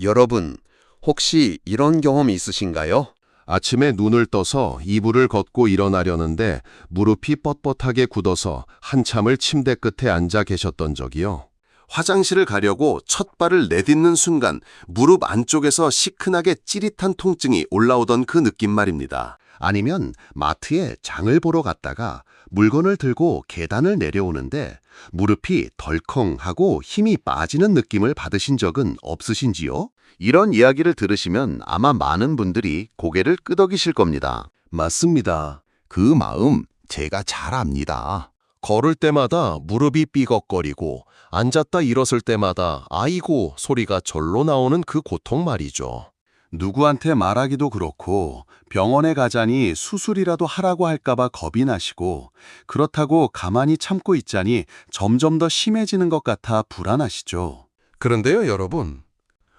여러분, 혹시 이런 경험 있으신가요? 아침에 눈을 떠서 이불을 걷고 일어나려는데 무릎이 뻣뻣하게 굳어서 한참을 침대 끝에 앉아 계셨던 적이요. 화장실을 가려고 첫 발을 내딛는 순간 무릎 안쪽에서 시큰하게 찌릿한 통증이 올라오던 그 느낌 말입니다. 아니면 마트에 장을 보러 갔다가 물건을 들고 계단을 내려오는데 무릎이 덜컹하고 힘이 빠지는 느낌을 받으신 적은 없으신지요? 이런 이야기를 들으시면 아마 많은 분들이 고개를 끄덕이실 겁니다. 맞습니다. 그 마음 제가 잘 압니다. 걸을 때마다 무릎이 삐걱거리고 앉았다 일었을 때마다 아이고 소리가 절로 나오는 그 고통 말이죠. 누구한테 말하기도 그렇고 병원에 가자니 수술이라도 하라고 할까봐 겁이 나시고 그렇다고 가만히 참고 있자니 점점 더 심해지는 것 같아 불안하시죠. 그런데요, 여러분.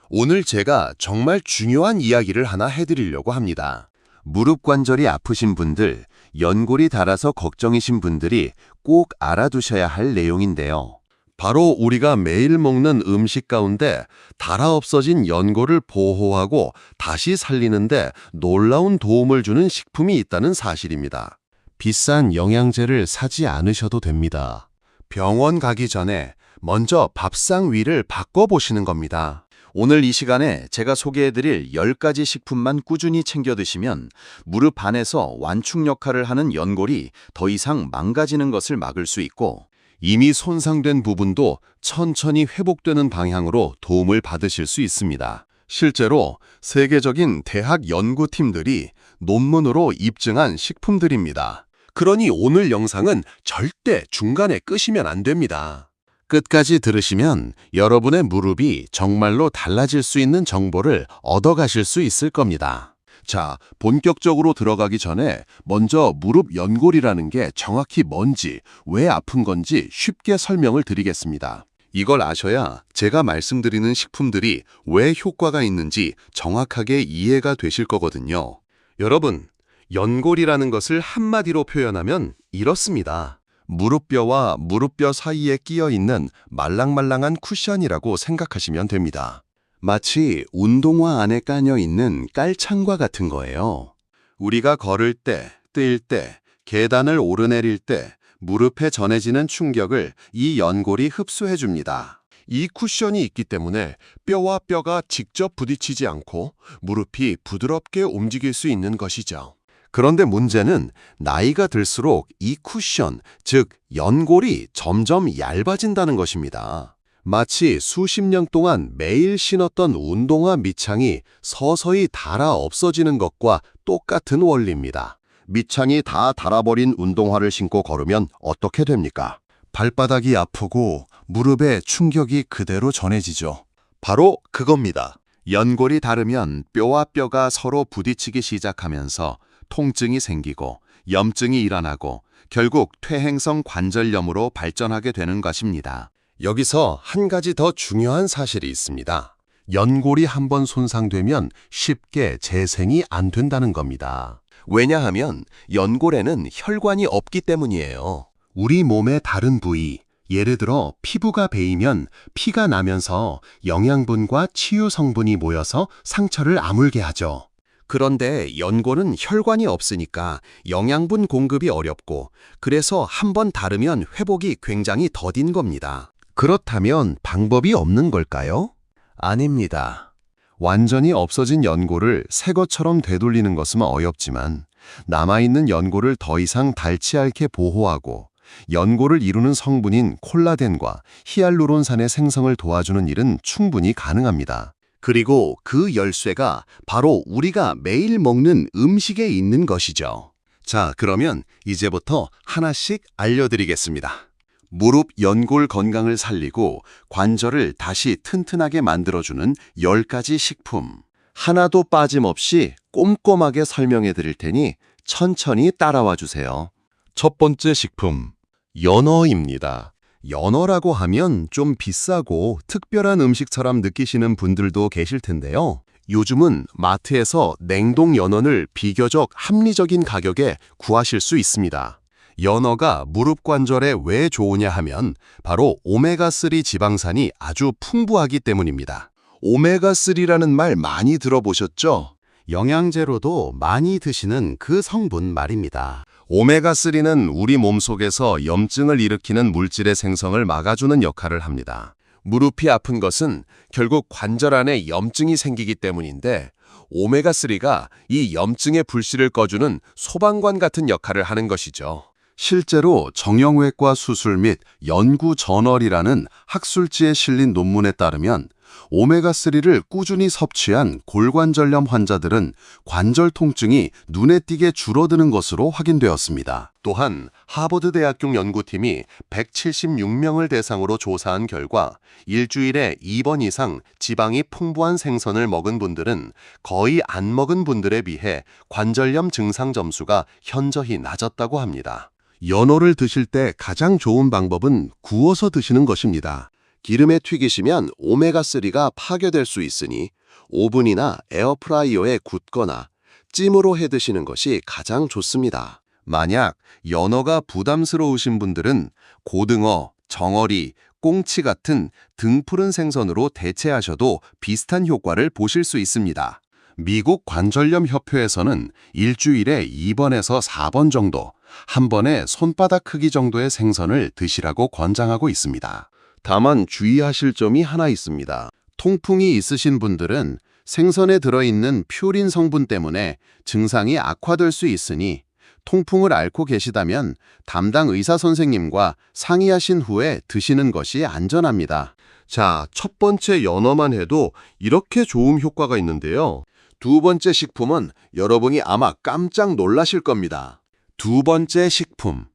오늘 제가 정말 중요한 이야기를 하나 해드리려고 합니다. 무릎 관절이 아프신 분들, 연골이 닳아서 걱정이신 분들이 꼭 알아두셔야 할 내용인데요. 바로 우리가 매일 먹는 음식 가운데 닳아 없어진 연골을 보호하고 다시 살리는데 놀라운 도움을 주는 식품이 있다는 사실입니다. 비싼 영양제를 사지 않으셔도 됩니다. 병원 가기 전에 먼저 밥상 위를 바꿔보시는 겁니다. 오늘 이 시간에 제가 소개해드릴 10가지 식품만 꾸준히 챙겨 드시면 무릎 안에서 완충 역할을 하는 연골이 더 이상 망가지는 것을 막을 수 있고 이미 손상된 부분도 천천히 회복되는 방향으로 도움을 받으실 수 있습니다. 실제로 세계적인 대학 연구팀들이 논문으로 입증한 식품들입니다. 그러니 오늘 영상은 절대 중간에 끄시면 안 됩니다. 끝까지 들으시면 여러분의 무릎이 정말로 달라질 수 있는 정보를 얻어가실 수 있을 겁니다. 자, 본격적으로 들어가기 전에 먼저 무릎 연골이라는 게 정확히 뭔지, 왜 아픈 건지 쉽게 설명을 드리겠습니다. 이걸 아셔야 제가 말씀드리는 식품들이 왜 효과가 있는지 정확하게 이해가 되실 거거든요. 여러분, 연골이라는 것을 한마디로 표현하면 이렇습니다. 무릎뼈와 무릎뼈 사이에 끼어 있는 말랑말랑한 쿠션이라고 생각하시면 됩니다. 마치 운동화 안에 까여 있는 깔창과 같은 거예요. 우리가 걸을 때, 뛸 때, 계단을 오르내릴 때 무릎에 전해지는 충격을 이 연골이 흡수해 줍니다. 이 쿠션이 있기 때문에 뼈와 뼈가 직접 부딪히지 않고 무릎이 부드럽게 움직일 수 있는 것이죠. 그런데 문제는 나이가 들수록 이 쿠션, 즉 연골이 점점 얇아진다는 것입니다. 마치 수십 년 동안 매일 신었던 운동화 밑창이 서서히 닳아 없어지는 것과 똑같은 원리입니다. 밑창이 다 닳아버린 운동화를 신고 걸으면 어떻게 됩니까? 발바닥이 아프고 무릎에 충격이 그대로 전해지죠. 바로 그겁니다. 연골이 닳으면 뼈와 뼈가 서로 부딪히기 시작하면서 통증이 생기고 염증이 일어나고 결국 퇴행성 관절염으로 발전하게 되는 것입니다. 여기서 한 가지 더 중요한 사실이 있습니다. 연골이 한번 손상되면 쉽게 재생이 안 된다는 겁니다. 왜냐하면 연골에는 혈관이 없기 때문이에요. 우리 몸의 다른 부위, 예를 들어 피부가 베이면 피가 나면서 영양분과 치유 성분이 모여서 상처를 아물게 하죠. 그런데 연골은 혈관이 없으니까 영양분 공급이 어렵고 그래서 한번 닳으면 회복이 굉장히 더딘 겁니다. 그렇다면 방법이 없는 걸까요? 아닙니다. 완전히 없어진 연골을 새 것처럼 되돌리는 것은 어렵지만 남아있는 연골을 더 이상 닳지 않게 보호하고 연골을 이루는 성분인 콜라겐과 히알루론산의 생성을 도와주는 일은 충분히 가능합니다. 그리고 그 열쇠가 바로 우리가 매일 먹는 음식에 있는 것이죠. 자, 그러면 이제부터 하나씩 알려드리겠습니다. 무릎 연골 건강을 살리고 관절을 다시 튼튼하게 만들어주는 10가지 식품. 하나도 빠짐없이 꼼꼼하게 설명해 드릴 테니 천천히 따라와 주세요. 첫 번째 식품, 연어입니다. 연어라고 하면 좀 비싸고 특별한 음식처럼 느끼시는 분들도 계실 텐데요. 요즘은 마트에서 냉동 연어를 비교적 합리적인 가격에 구하실 수 있습니다. 연어가 무릎 관절에 왜 좋으냐 하면 바로 오메가3 지방산이 아주 풍부하기 때문입니다. 오메가3라는 말 많이 들어보셨죠? 영양제로도 많이 드시는 그 성분 말입니다. 오메가3는 우리 몸속에서 염증을 일으키는 물질의 생성을 막아주는 역할을 합니다. 무릎이 아픈 것은 결국 관절 안에 염증이 생기기 때문인데 오메가3가 이 염증의 불씨를 꺼주는 소방관 같은 역할을 하는 것이죠. 실제로 정형외과 수술 및 연구 저널이라는 학술지에 실린 논문에 따르면 오메가3를 꾸준히 섭취한 골관절염 환자들은 관절 통증이 눈에 띄게 줄어드는 것으로 확인되었습니다. 또한 하버드 대학교 연구팀이 176명을 대상으로 조사한 결과 일주일에 2번 이상 지방이 풍부한 생선을 먹은 분들은 거의 안 먹은 분들에 비해 관절염 증상 점수가 현저히 낮았다고 합니다. 연어를 드실 때 가장 좋은 방법은 구워서 드시는 것입니다. 기름에 튀기시면 오메가3가 파괴될 수 있으니 오븐이나 에어프라이어에 굽거나 찜으로 해 드시는 것이 가장 좋습니다. 만약 연어가 부담스러우신 분들은 고등어, 정어리, 꽁치 같은 등푸른 생선으로 대체하셔도 비슷한 효과를 보실 수 있습니다. 미국 관절염 협회에서는 일주일에 2번에서 4번 정도, 한 번에 손바닥 크기 정도의 생선을 드시라고 권장하고 있습니다. 다만 주의하실 점이 하나 있습니다. 통풍이 있으신 분들은 생선에 들어있는 퓨린 성분 때문에 증상이 악화될 수 있으니 통풍을 앓고 계시다면 담당 의사 선생님과 상의하신 후에 드시는 것이 안전합니다. 자, 첫 번째 연어만 해도 이렇게 좋은 효과가 있는데요. 두 번째 식품은 여러분이 아마 깜짝 놀라실 겁니다. 두 번째 식품,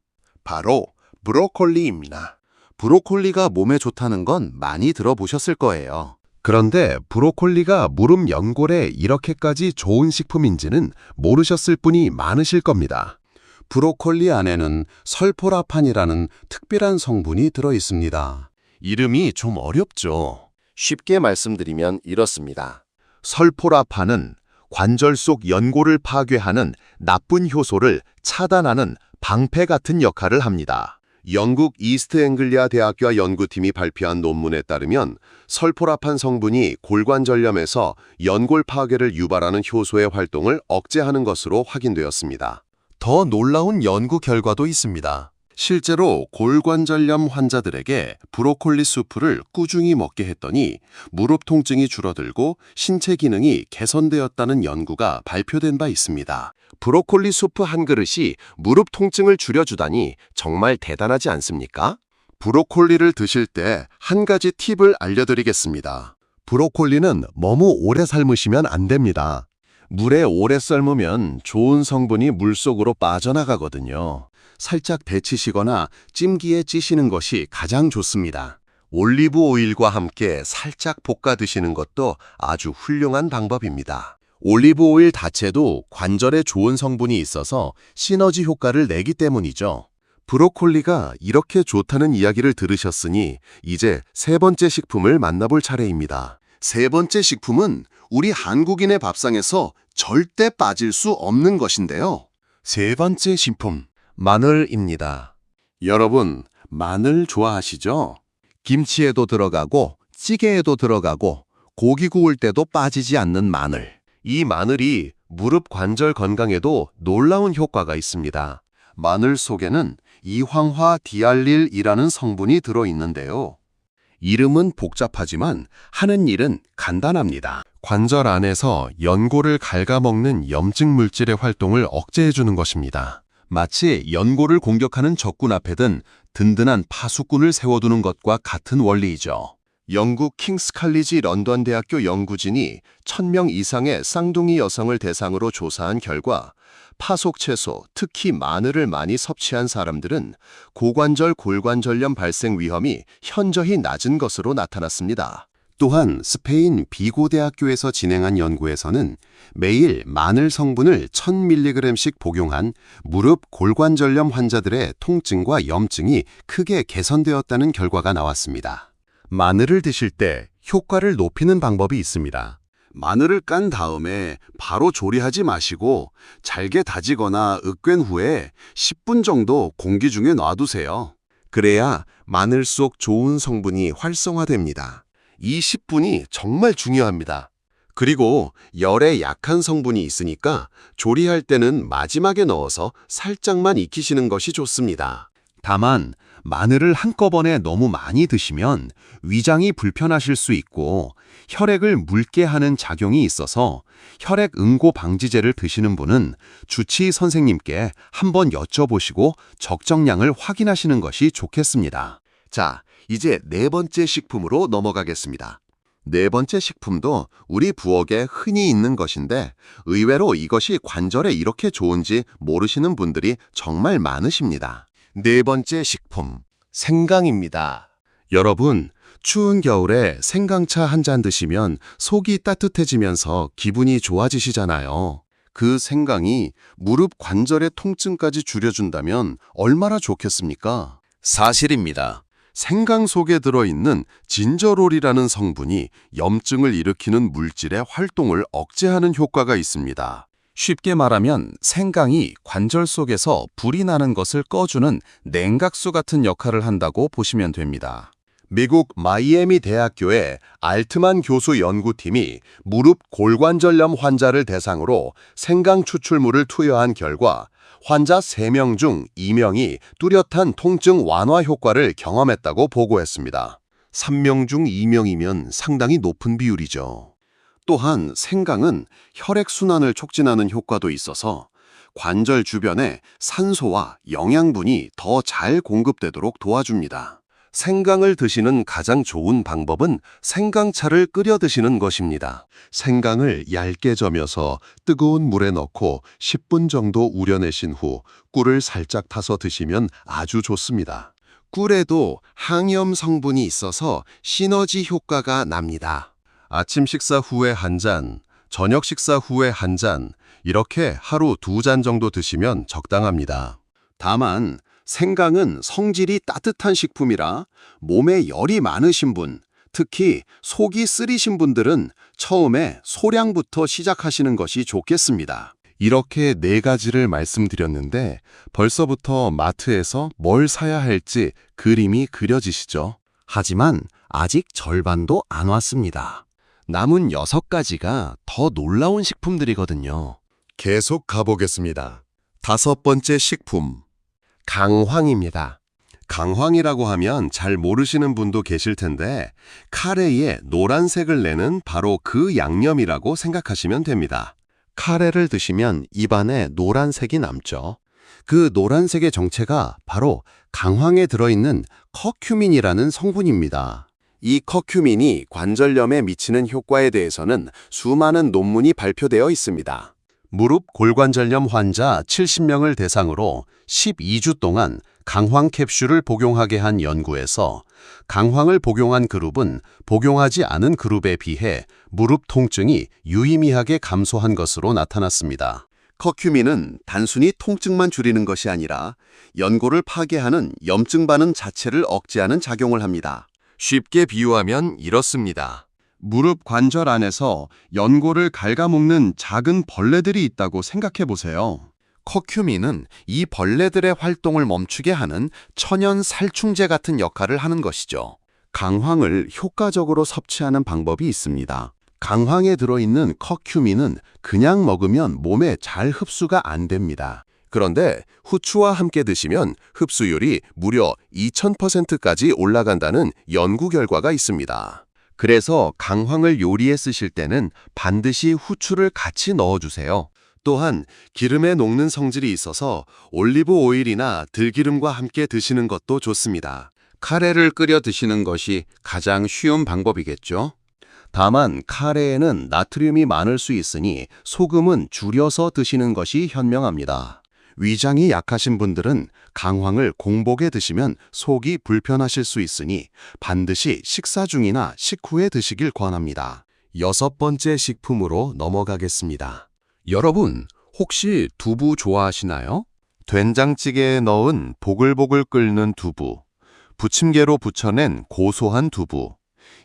바로 브로콜리입니다. 브로콜리가 몸에 좋다는 건 많이 들어보셨을 거예요. 그런데 브로콜리가 무릎 연골에 이렇게까지 좋은 식품인지는 모르셨을 분이 많으실 겁니다. 브로콜리 안에는 설포라판이라는 특별한 성분이 들어 있습니다. 이름이 좀 어렵죠? 쉽게 말씀드리면 이렇습니다. 설포라판은 관절 속 연골을 파괴하는 나쁜 효소를 차단하는 방패 같은 역할을 합니다. 영국 이스트 앵글리아 대학교와 연구팀이 발표한 논문에 따르면 설포라판 성분이 골관절염에서 연골 파괴를 유발하는 효소의 활동을 억제하는 것으로 확인되었습니다. 더 놀라운 연구 결과도 있습니다. 실제로 골관절염 환자들에게 브로콜리 수프를 꾸준히 먹게 했더니 무릎 통증이 줄어들고 신체 기능이 개선되었다는 연구가 발표된 바 있습니다. 브로콜리 수프 한 그릇이 무릎 통증을 줄여주다니 정말 대단하지 않습니까? 브로콜리를 드실 때 한 가지 팁을 알려드리겠습니다. 브로콜리는 너무 오래 삶으시면 안 됩니다. 물에 오래 삶으면 좋은 성분이 물속으로 빠져나가거든요. 살짝 데치시거나 찜기에 찌시는 것이 가장 좋습니다. 올리브 오일과 함께 살짝 볶아 드시는 것도 아주 훌륭한 방법입니다. 올리브 오일 자체도 관절에 좋은 성분이 있어서 시너지 효과를 내기 때문이죠. 브로콜리가 이렇게 좋다는 이야기를 들으셨으니 이제 세 번째 식품을 만나볼 차례입니다. 세 번째 식품은 우리 한국인의 밥상에서 절대 빠질 수 없는 것인데요. 세 번째 식품, 마늘입니다. 여러분, 마늘 좋아하시죠? 김치에도 들어가고 찌개에도 들어가고 고기 구울 때도 빠지지 않는 마늘. 이 마늘이 무릎 관절 건강에도 놀라운 효과가 있습니다. 마늘 속에는 이황화 디알릴이라는 성분이 들어있는데요. 이름은 복잡하지만 하는 일은 간단합니다. 관절 안에서 연골을 갉아먹는 염증 물질의 활동을 억제해주는 것입니다. 마치 연골을 공격하는 적군 앞에 든 든든한 파수꾼을 세워두는 것과 같은 원리이죠. 영국 킹스 칼리지 런던 대학교 연구진이 1000명 이상의 쌍둥이 여성을 대상으로 조사한 결과 파속 채소, 특히 마늘을 많이 섭취한 사람들은 고관절 골관절염 발생 위험이 현저히 낮은 것으로 나타났습니다. 또한 스페인 비고 대학교에서 진행한 연구에서는 매일 마늘 성분을 1000mg씩 복용한 무릎 골관절염 환자들의 통증과 염증이 크게 개선되었다는 결과가 나왔습니다. 마늘을 드실 때 효과를 높이는 방법이 있습니다. 마늘을 깐 다음에 바로 조리하지 마시고 잘게 다지거나 으깬 후에 10분 정도 공기 중에 놔두세요. 그래야 마늘 속 좋은 성분이 활성화됩니다. 이 10분이 정말 중요합니다. 그리고 열에 약한 성분이 있으니까 조리할 때는 마지막에 넣어서 살짝만 익히시는 것이 좋습니다. 다만 마늘을 한꺼번에 너무 많이 드시면 위장이 불편하실 수 있고 혈액을 묽게 하는 작용이 있어서 혈액 응고 방지제를 드시는 분은 주치의 선생님께 한번 여쭤보시고 적정량을 확인하시는 것이 좋겠습니다. 자, 이제 네 번째 식품으로 넘어가겠습니다. 네 번째 식품도 우리 부엌에 흔히 있는 것인데 의외로 이것이 관절에 이렇게 좋은지 모르시는 분들이 정말 많으십니다. 네 번째 식품, 생강입니다. 여러분, 추운 겨울에 생강차 한 잔 드시면 속이 따뜻해지면서 기분이 좋아지시잖아요. 그 생강이 무릎 관절의 통증까지 줄여준다면 얼마나 좋겠습니까? 사실입니다. 생강 속에 들어있는 진저롤이라는 성분이 염증을 일으키는 물질의 활동을 억제하는 효과가 있습니다. 쉽게 말하면 생강이 관절 속에서 불이 나는 것을 꺼주는 냉각수 같은 역할을 한다고 보시면 됩니다. 미국 마이애미 대학교의 알트만 교수 연구팀이 무릎 골관절염 환자를 대상으로 생강 추출물을 투여한 결과 환자 3명 중 2명이 뚜렷한 통증 완화 효과를 경험했다고 보고했습니다. 3명 중 2명이면 상당히 높은 비율이죠. 또한 생강은 혈액순환을 촉진하는 효과도 있어서 관절 주변에 산소와 영양분이 더 잘 공급되도록 도와줍니다. 생강을 드시는 가장 좋은 방법은 생강차를 끓여 드시는 것입니다. 생강을 얇게 저며서 뜨거운 물에 넣고 10분 정도 우려내신 후 꿀을 살짝 타서 드시면 아주 좋습니다. 꿀에도 항염 성분이 있어서 시너지 효과가 납니다. 아침 식사 후에 한 잔, 저녁 식사 후에 한 잔, 이렇게 하루 2잔 정도 드시면 적당합니다. 다만 생강은 성질이 따뜻한 식품이라 몸에 열이 많으신 분, 특히 속이 쓰리신 분들은 처음에 소량부터 시작하시는 것이 좋겠습니다. 이렇게 4가지를 말씀드렸는데 벌써부터 마트에서 뭘 사야 할지 그림이 그려지시죠? 하지만 아직 절반도 안 왔습니다. 남은 6가지가 더 놀라운 식품들이거든요. 계속 가보겠습니다. 5번째 식품, 강황입니다. 강황이라고 하면 잘 모르시는 분도 계실 텐데 카레에 노란색을 내는 바로 그 양념이라고 생각하시면 됩니다. 카레를 드시면 입안에 노란색이 남죠. 그 노란색의 정체가 바로 강황에 들어있는 커큐민이라는 성분입니다. 이 커큐민이 관절염에 미치는 효과에 대해서는 수많은 논문이 발표되어 있습니다. 무릎 골관절염 환자 70명을 대상으로 12주 동안 강황 캡슐을 복용하게 한 연구에서 강황을 복용한 그룹은 복용하지 않은 그룹에 비해 무릎 통증이 유의미하게 감소한 것으로 나타났습니다. 커큐민은 단순히 통증만 줄이는 것이 아니라 연골을 파괴하는 염증 반응 자체를 억제하는 작용을 합니다. 쉽게 비유하면 이렇습니다. 무릎 관절 안에서 연골을 갉아먹는 작은 벌레들이 있다고 생각해 보세요. 커큐민은 이 벌레들의 활동을 멈추게 하는 천연 살충제 같은 역할을 하는 것이죠. 강황을 효과적으로 섭취하는 방법이 있습니다. 강황에 들어있는 커큐민은 그냥 먹으면 몸에 잘 흡수가 안 됩니다. 그런데 후추와 함께 드시면 흡수율이 무려 2000%까지 올라간다는 연구 결과가 있습니다. 그래서 강황을 요리에 쓰실 때는 반드시 후추를 같이 넣어주세요. 또한 기름에 녹는 성질이 있어서 올리브 오일이나 들기름과 함께 드시는 것도 좋습니다. 카레를 끓여 드시는 것이 가장 쉬운 방법이겠죠? 다만 카레에는 나트륨이 많을 수 있으니 소금은 줄여서 드시는 것이 현명합니다. 위장이 약하신 분들은 강황을 공복에 드시면 속이 불편하실 수 있으니 반드시 식사 중이나 식후에 드시길 권합니다. 6번째 식품으로 넘어가겠습니다. 여러분, 혹시 두부 좋아하시나요? 된장찌개에 넣은 보글보글 끓는 두부, 부침개로 부쳐낸 고소한 두부.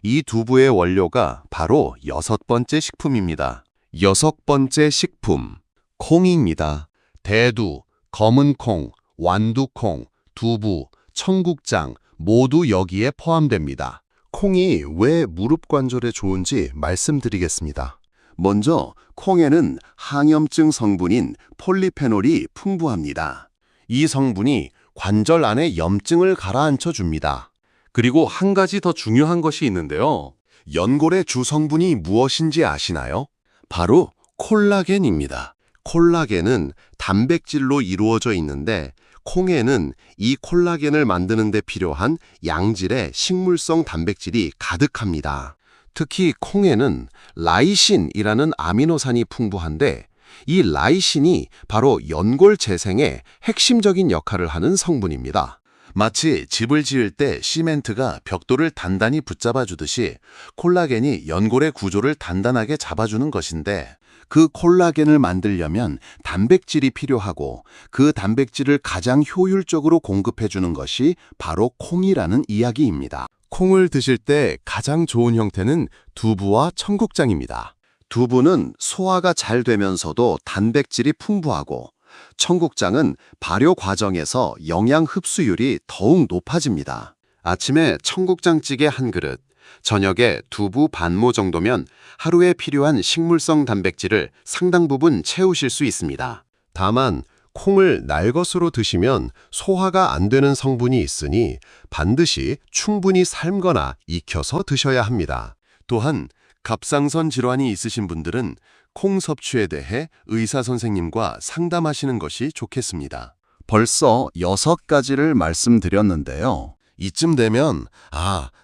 이 두부의 원료가 바로 6번째 식품입니다. 6번째 식품, 콩입니다. 대두, 검은콩, 완두콩, 두부, 청국장 모두 여기에 포함됩니다. 콩이 왜 무릎 관절에 좋은지 말씀드리겠습니다. 먼저 콩에는 항염증 성분인 폴리페놀이 풍부합니다. 이 성분이 관절 안에 염증을 가라앉혀 줍니다. 그리고 한 가지 더 중요한 것이 있는데요. 연골의 주 성분이 무엇인지 아시나요? 바로 콜라겐입니다. 콜라겐은 단백질로 이루어져 있는데 콩에는 이 콜라겐을 만드는 데 필요한 양질의 식물성 단백질이 가득합니다. 특히 콩에는 라이신이라는 아미노산이 풍부한데 이 라이신이 바로 연골 재생에 핵심적인 역할을 하는 성분입니다. 마치 집을 지을 때 시멘트가 벽돌을 단단히 붙잡아 주듯이 콜라겐이 연골의 구조를 단단하게 잡아주는 것인데 그 콜라겐을 만들려면 단백질이 필요하고 그 단백질을 가장 효율적으로 공급해 주는 것이 바로 콩이라는 이야기입니다. 콩을 드실 때 가장 좋은 형태는 두부와 청국장입니다. 두부는 소화가 잘 되면서도 단백질이 풍부하고 청국장은 발효 과정에서 영양 흡수율이 더욱 높아집니다. 아침에 청국장찌개 한 그릇, 저녁에 두부 반모 정도면 하루에 필요한 식물성 단백질을 상당 부분 채우실 수 있습니다. 다만 콩을 날것으로 드시면 소화가 안 되는 성분이 있으니 반드시 충분히 삶거나 익혀서 드셔야 합니다. 또한 갑상선 질환이 있으신 분들은 콩 섭취에 대해 의사 선생님과 상담하시는 것이 좋겠습니다. 벌써 6가지를 말씀드렸는데요. 이쯤 되면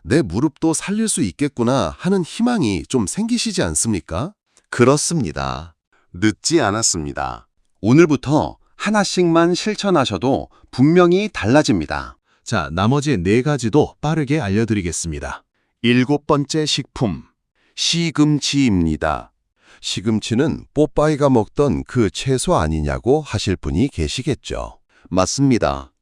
내 무릎도 살릴 수 있겠구나 하는 희망이 좀 생기시지 않습니까? 그렇습니다. 늦지 않았습니다. 오늘부터 하나씩만 실천하셔도 분명히 달라집니다. 자, 나머지 4가지도 빠르게 알려드리겠습니다. 7번째 식품, 시금치입니다. 시금치는 뽀빠이가 먹던 그 채소 아니냐고 하실 분이 계시겠죠. 맞습니다.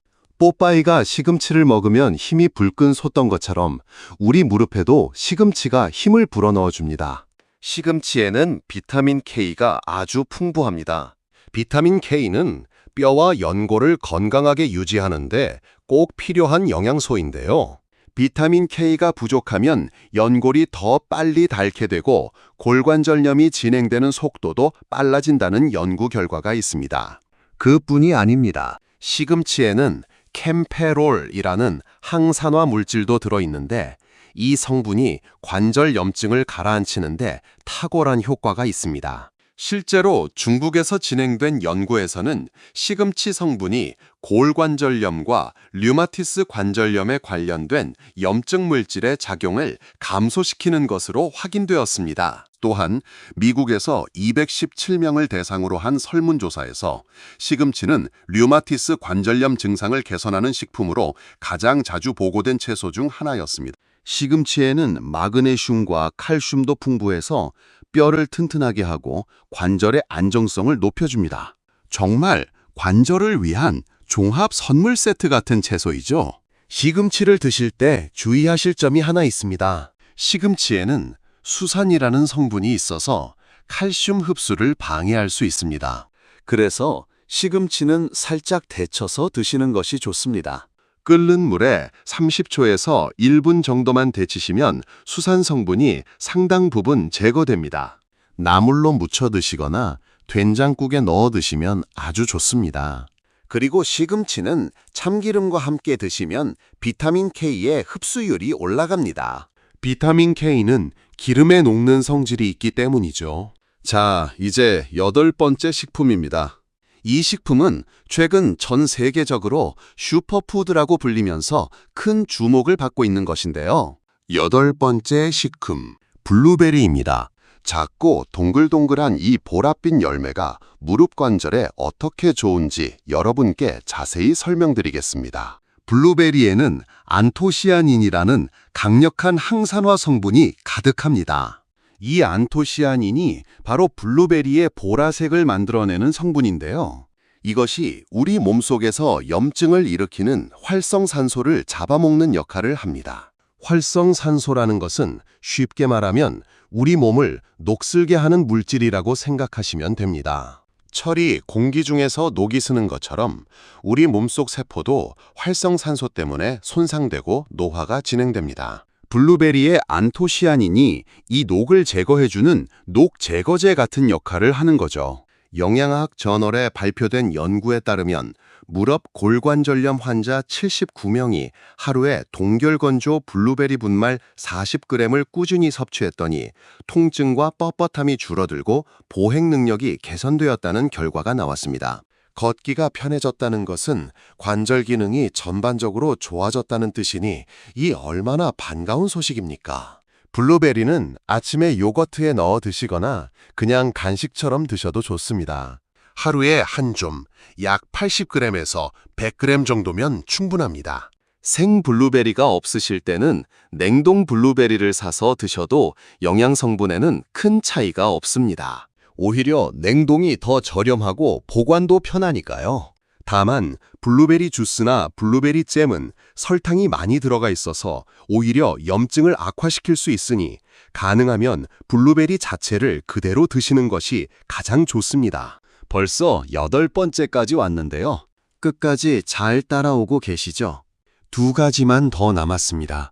뽀빠이가 시금치를 먹으면 힘이 불끈 솟던 것처럼 우리 무릎에도 시금치가 힘을 불어넣어 줍니다. 시금치에는 비타민 K가 아주 풍부합니다. 비타민 K는 뼈와 연골을 건강하게 유지하는데 꼭 필요한 영양소인데요. 비타민 K가 부족하면 연골이 더 빨리 닳게 되고 골관절염이 진행되는 속도도 빨라진다는 연구 결과가 있습니다. 그뿐이 아닙니다. 시금치에는 캠페롤이라는 항산화 물질도 들어있는데 이 성분이 관절 염증을 가라앉히는데 탁월한 효과가 있습니다. 실제로 중국에서 진행된 연구에서는 시금치 성분이 골관절염과 류마티스 관절염에 관련된 염증 물질의 작용을 감소시키는 것으로 확인되었습니다. 또한 미국에서 217명을 대상으로 한 설문조사에서 시금치는 류마티스 관절염 증상을 개선하는 식품으로 가장 자주 보고된 채소 중 하나였습니다. 시금치에는 마그네슘과 칼슘도 풍부해서 뼈를 튼튼하게 하고 관절의 안정성을 높여줍니다. 정말 관절을 위한 종합 선물 세트 같은 채소이죠. 시금치를 드실 때 주의하실 점이 하나 있습니다. 시금치에는 수산이라는 성분이 있어서 칼슘 흡수를 방해할 수 있습니다. 그래서 시금치는 살짝 데쳐서 드시는 것이 좋습니다. 끓는 물에 30초에서 1분 정도만 데치시면 수산 성분이 상당 부분 제거됩니다. 나물로 무쳐 드시거나 된장국에 넣어 드시면 아주 좋습니다. 그리고 시금치는 참기름과 함께 드시면 비타민 K의 흡수율이 올라갑니다. 비타민 K는 기름에 녹는 성질이 있기 때문이죠. 자, 이제 8번째 식품입니다. 이 식품은 최근 전 세계적으로 슈퍼푸드라고 불리면서 큰 주목을 받고 있는 것인데요. 8번째 식품, 블루베리입니다. 작고 동글동글한 이 보랏빛 열매가 무릎 관절에 어떻게 좋은지 여러분께 자세히 설명드리겠습니다. 블루베리에는 안토시아닌이라는 강력한 항산화 성분이 가득합니다. 이 안토시아닌이 바로 블루베리의 보라색을 만들어내는 성분인데요. 이것이 우리 몸속에서 염증을 일으키는 활성산소를 잡아먹는 역할을 합니다. 활성산소라는 것은 쉽게 말하면 우리 몸을 녹슬게 하는 물질이라고 생각하시면 됩니다. 철이 공기 중에서 녹이 스는 것처럼 우리 몸속 세포도 활성산소 때문에 손상되고 노화가 진행됩니다. 블루베리의 안토시아닌이 이 녹을 제거해주는 녹 제거제 같은 역할을 하는 거죠. 영양학 저널에 발표된 연구에 따르면 무릎 골관절염 환자 79명이 하루에 동결건조 블루베리 분말 40g을 꾸준히 섭취했더니 통증과 뻣뻣함이 줄어들고 보행 능력이 개선되었다는 결과가 나왔습니다. 걷기가 편해졌다는 것은 관절 기능이 전반적으로 좋아졌다는 뜻이니 이 얼마나 반가운 소식입니까? 블루베리는 아침에 요거트에 넣어 드시거나 그냥 간식처럼 드셔도 좋습니다. 하루에 한 줌, 약 80g에서 100g 정도면 충분합니다. 생 블루베리가 없으실 때는 냉동 블루베리를 사서 드셔도 영양 성분에는 큰 차이가 없습니다. 오히려 냉동이 더 저렴하고 보관도 편하니까요. 다만 블루베리 주스나 블루베리 잼은 설탕이 많이 들어가 있어서 오히려 염증을 악화시킬 수 있으니 가능하면 블루베리 자체를 그대로 드시는 것이 가장 좋습니다. 벌써 8번째까지 왔는데요. 끝까지 잘 따라오고 계시죠? 2가지만 더 남았습니다.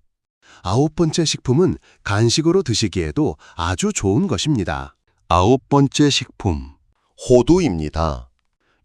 9번째 식품은 간식으로 드시기에도 아주 좋은 것입니다. 9번째 식품, 호두입니다.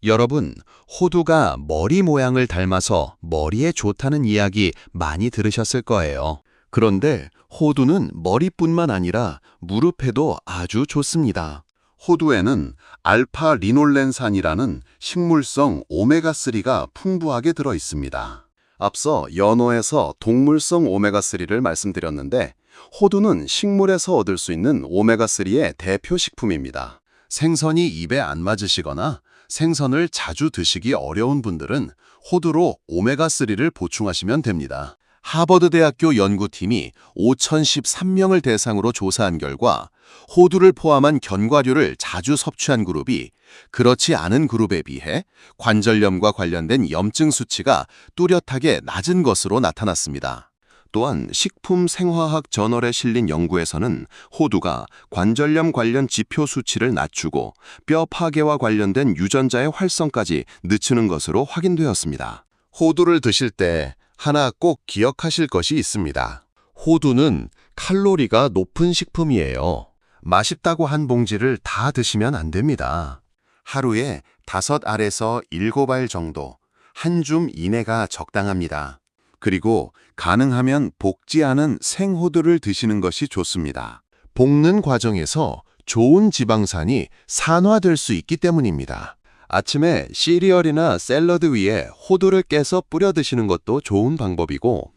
여러분, 호두가 머리 모양을 닮아서 머리에 좋다는 이야기 많이 들으셨을 거예요. 그런데 호두는 머리뿐만 아니라 무릎에도 아주 좋습니다. 호두에는 알파 리놀렌산이라는 식물성 오메가3가 풍부하게 들어 있습니다. 앞서 연어에서 동물성 오메가3를 말씀드렸는데 호두는 식물에서 얻을 수 있는 오메가3의 대표 식품입니다. 생선이 입에 안 맞으시거나 생선을 자주 드시기 어려운 분들은 호두로 오메가3를 보충하시면 됩니다. 하버드대학교 연구팀이 5,013명을 대상으로 조사한 결과 호두를 포함한 견과류를 자주 섭취한 그룹이 그렇지 않은 그룹에 비해 관절염과 관련된 염증 수치가 뚜렷하게 낮은 것으로 나타났습니다. 또한 식품생화학 저널에 실린 연구에서는 호두가 관절염 관련 지표 수치를 낮추고 뼈 파괴와 관련된 유전자의 활성까지 늦추는 것으로 확인되었습니다. 호두를 드실 때 하나 꼭 기억하실 것이 있습니다. 호두는 칼로리가 높은 식품이에요. 맛있다고 한 봉지를 다 드시면 안 됩니다. 하루에 5알에서 7알 정도, 한 줌 이내가 적당합니다. 그리고 가능하면 볶지 않은 생호두를 드시는 것이 좋습니다. 볶는 과정에서 좋은 지방산이 산화될 수 있기 때문입니다. 아침에 시리얼이나 샐러드 위에 호두를 깨서 뿌려 드시는 것도 좋은 방법이고,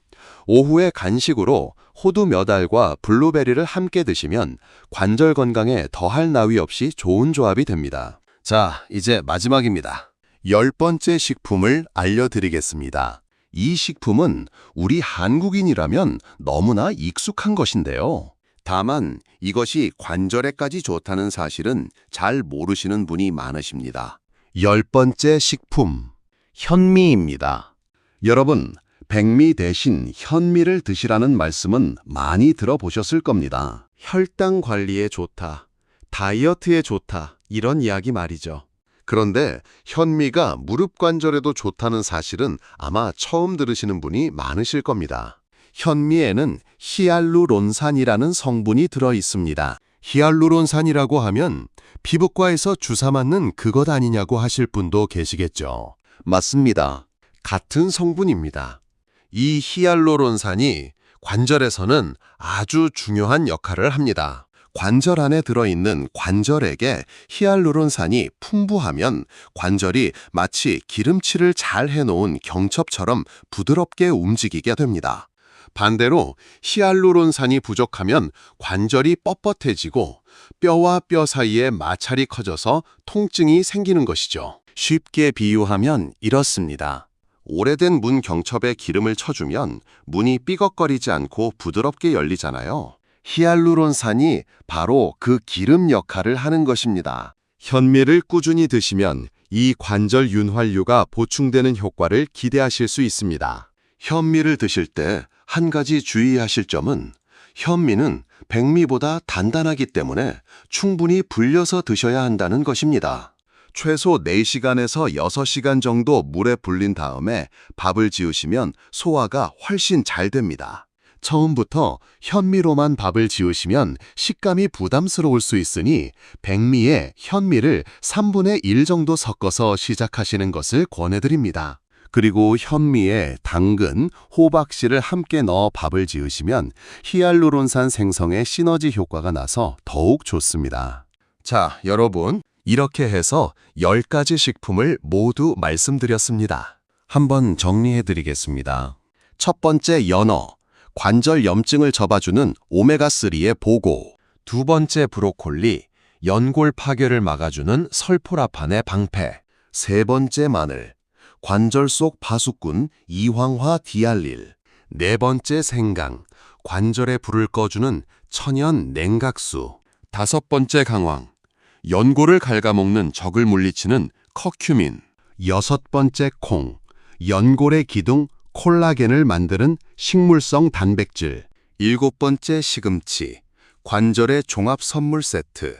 오후에 간식으로 호두 몇 알과 블루베리를 함께 드시면 관절 건강에 더할 나위 없이 좋은 조합이 됩니다. 자, 이제 마지막입니다. 10번째 식품을 알려드리겠습니다. 이 식품은 우리 한국인이라면 너무나 익숙한 것인데요. 다만 이것이 관절에까지 좋다는 사실은 잘 모르시는 분이 많으십니다. 10번째 식품, 현미입니다. 여러분, 백미 대신 현미를 드시라는 말씀은 많이 들어보셨을 겁니다. 혈당 관리에 좋다, 다이어트에 좋다, 이런 이야기 말이죠. 그런데 현미가 무릎 관절에도 좋다는 사실은 아마 처음 들으시는 분이 많으실 겁니다. 현미에는 히알루론산이라는 성분이 들어 있습니다. 히알루론산이라고 하면 피부과에서 주사 맞는 그것 아니냐고 하실 분도 계시겠죠. 맞습니다. 같은 성분입니다. 이 히알루론산이 관절에서는 아주 중요한 역할을 합니다. 관절 안에 들어있는 관절액에 히알루론산이 풍부하면 관절이 마치 기름칠을 잘 해놓은 경첩처럼 부드럽게 움직이게 됩니다. 반대로 히알루론산이 부족하면 관절이 뻣뻣해지고 뼈와 뼈 사이에 마찰이 커져서 통증이 생기는 것이죠. 쉽게 비유하면 이렇습니다. 오래된 문 경첩에 기름을 쳐주면 문이 삐걱거리지 않고 부드럽게 열리잖아요. 히알루론산이 바로 그 기름 역할을 하는 것입니다. 현미를 꾸준히 드시면 이 관절 윤활유가 보충되는 효과를 기대하실 수 있습니다. 현미를 드실 때 한 가지 주의하실 점은 현미는 백미보다 단단하기 때문에 충분히 불려서 드셔야 한다는 것입니다. 최소 4시간에서 6시간 정도 물에 불린 다음에 밥을 지으시면 소화가 훨씬 잘 됩니다. 처음부터 현미로만 밥을 지으시면 식감이 부담스러울 수 있으니 백미에 현미를 3분의 1 정도 섞어서 시작하시는 것을 권해드립니다. 그리고 현미에 당근, 호박씨를 함께 넣어 밥을 지으시면 히알루론산 생성의 시너지 효과가 나서 더욱 좋습니다. 자, 여러분, 이렇게 해서 10가지 식품을 모두 말씀드렸습니다. 한번 정리해드리겠습니다. 첫 번째, 연어, 관절 염증을 접어주는 오메가3의 보고. 두 번째, 브로콜리, 연골 파괴를 막아주는 설포라판의 방패. 세 번째, 마늘, 관절 속 파수꾼 이황화 디알릴. 네 번째, 생강, 관절의 불을 꺼주는 천연 냉각수. 다섯 번째 강황, 연골을 갉아먹는 적을 물리치는 커큐민. 여섯 번째, 콩, 연골의 기둥 콜라겐을 만드는 식물성 단백질. 일곱 번째, 시금치, 관절의 종합 선물 세트,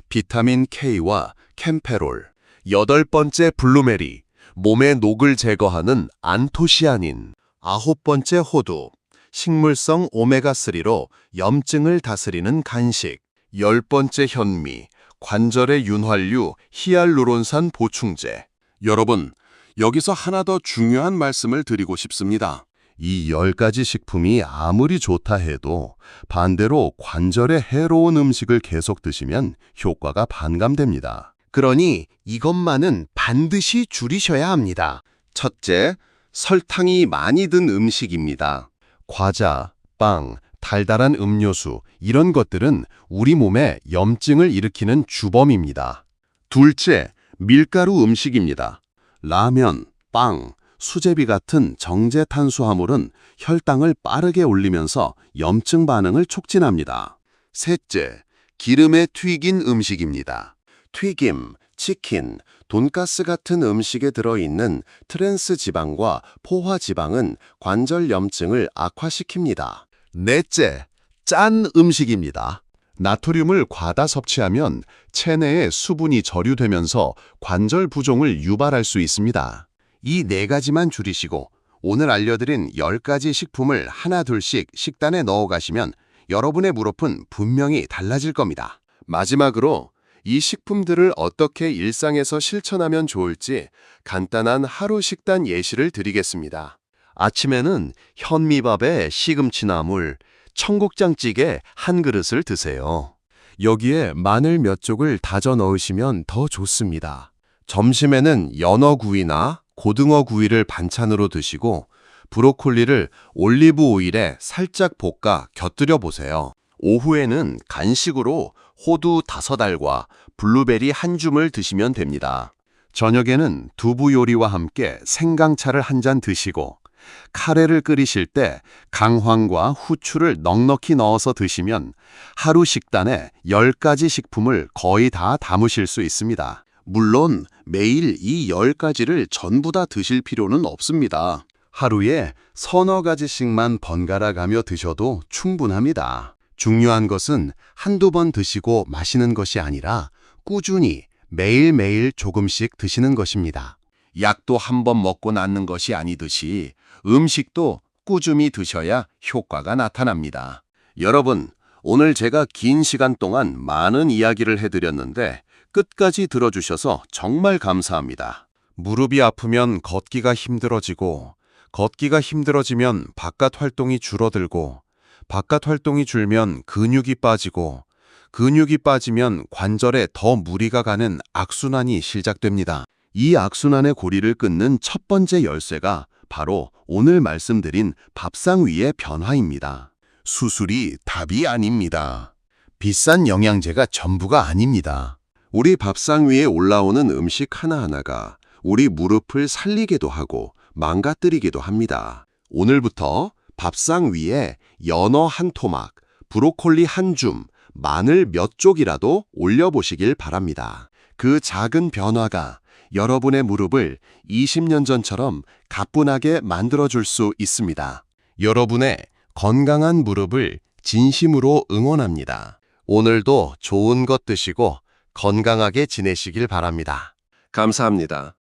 비타민 K와 캠페롤. 여덟 번째, 블루메리, 몸의 녹을 제거하는 안토시아닌. 아홉 번째, 호두, 식물성 오메가3로 염증을 다스리는 간식. 열 번째, 현미, 관절의 윤활유 히알루론산 보충제. 여러분, 여기서 하나 더 중요한 말씀을 드리고 싶습니다. 이 10가지 식품이 아무리 좋다 해도 반대로 관절에 해로운 음식을 계속 드시면 효과가 반감됩니다. 그러니 이것만은 반드시 줄이셔야 합니다. 첫째, 설탕이 많이 든 음식입니다. 과자, 빵, 달달한 음료수 이런 것들은 우리 몸에 염증을 일으키는 주범입니다. 둘째, 밀가루 음식입니다. 라면, 빵, 수제비 같은 정제 탄수화물은 혈당을 빠르게 올리면서 염증 반응을 촉진합니다. 셋째, 기름에 튀긴 음식입니다. 튀김, 치킨, 돈가스 같은 음식에 들어있는 트랜스 지방과 포화 지방은 관절 염증을 악화시킵니다. 넷째, 짠 음식입니다. 나트륨을 과다 섭취하면 체내에 수분이 저류되면서 관절 부종을 유발할 수 있습니다. 이 네 가지만 줄이시고 오늘 알려드린 10가지 식품을 하나둘씩 식단에 넣어가시면 여러분의 무릎은 분명히 달라질 겁니다. 마지막으로 이 식품들을 어떻게 일상에서 실천하면 좋을지 간단한 하루 식단 예시를 드리겠습니다. 아침에는 현미밥에 시금치나물, 청국장찌개 한 그릇을 드세요. 여기에 마늘 몇 쪽을 다져 넣으시면 더 좋습니다. 점심에는 연어구이나 고등어구이를 반찬으로 드시고 브로콜리를 올리브 오일에 살짝 볶아 곁들여 보세요. 오후에는 간식으로 호두 5알과 블루베리 한 줌을 드시면 됩니다. 저녁에는 두부 요리와 함께 생강차를 한 잔 드시고 카레를 끓이실 때 강황과 후추를 넉넉히 넣어서 드시면 하루 식단에 10가지 식품을 거의 다 담으실 수 있습니다. 물론 매일 이 10가지를 전부 다 드실 필요는 없습니다. 하루에 서너 가지씩만 번갈아 가며 드셔도 충분합니다. 중요한 것은 한두 번 드시고 마시는 것이 아니라 꾸준히 매일매일 조금씩 드시는 것입니다. 약도 한 번 먹고 낫는 것이 아니듯이 음식도 꾸준히 드셔야 효과가 나타납니다. 여러분, 오늘 제가 긴 시간 동안 많은 이야기를 해드렸는데 끝까지 들어주셔서 정말 감사합니다. 무릎이 아프면 걷기가 힘들어지고, 걷기가 힘들어지면 바깥 활동이 줄어들고, 바깥 활동이 줄면 근육이 빠지고, 근육이 빠지면 관절에 더 무리가 가는 악순환이 시작됩니다. 이 악순환의 고리를 끊는 첫 번째 열쇠가 바로 오늘 말씀드린 밥상 위의 변화입니다. 수술이 답이 아닙니다. 비싼 영양제가 전부가 아닙니다. 우리 밥상 위에 올라오는 음식 하나하나가 우리 무릎을 살리기도 하고 망가뜨리기도 합니다. 오늘부터 밥상 위에 연어 한 토막, 브로콜리 한 줌, 마늘 몇 쪽이라도 올려보시길 바랍니다. 그 작은 변화가 여러분의 무릎을 20년 전처럼 가뿐하게 만들어줄 수 있습니다. 여러분의 건강한 무릎을 진심으로 응원합니다. 오늘도 좋은 것 드시고 건강하게 지내시길 바랍니다. 감사합니다.